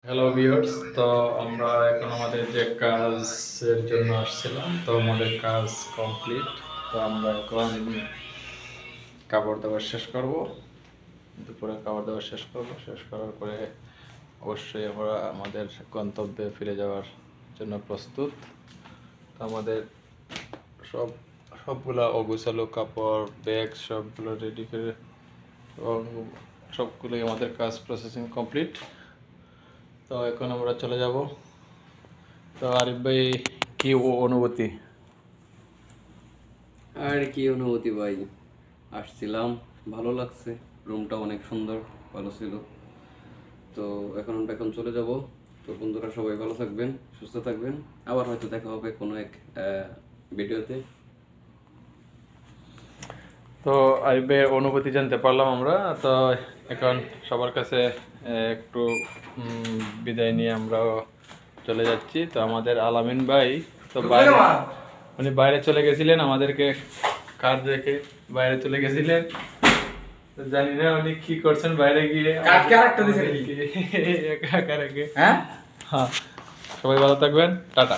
Hello viewers, তো আমরা এখন আমাদের যে কাজের জন্য আসছিলাম, তো আমাদের কাজ কমপ্লিট। তো আমরা এখন কাপড় দেওয়া শেষ করব, দুপুরে কাপড় দেওয়া শেষ করব। শেষ করার পরে অবশ্যই আমরা আমাদের গন্তব্যে ফিরে যাওয়ার জন্য প্রস্তুত। তো আমাদের সবগুলা অগোছালো কাপড়, ব্যাগ সবগুলো রেডি করে এবং সবগুলোই আমাদের কাজ প্রসেসিং কমপ্লিট। তো এখন আমরা চলে যাব। তো আরিফ ভাই, কি অনুভূতি? আর কি অনুভূতি ভাই, আসছিলাম, ভালো লাগছে, রুমটা অনেক সুন্দর, ভালো ছিল। তো এখন চলে যাব। তো বন্ধুরা সবাই ভালো থাকবেন, সুস্থ থাকবেন, আবার হয়তো দেখা হবে কোনো এক ভিডিওতে। তো আরিফ ভাইয়ের অনুভূতি জানতে পারলাম আমরা। তো এখন সবার কাছে একটু বিদায় নিয়ে আমরাও চলে যাচ্ছি। তো আমাদের আলামিন ভাই তো বাইরে, উনি বাইরে চলে গেছিলেন, আমাদেরকে কাজ রেখে বাইরে চলে গেছিলেন। তো জানি না উনি কি করছেন বাইরে গিয়ে, একা একা রেখে। হ্যাঁ, সবাই ভালো থাকবেন, টাটা।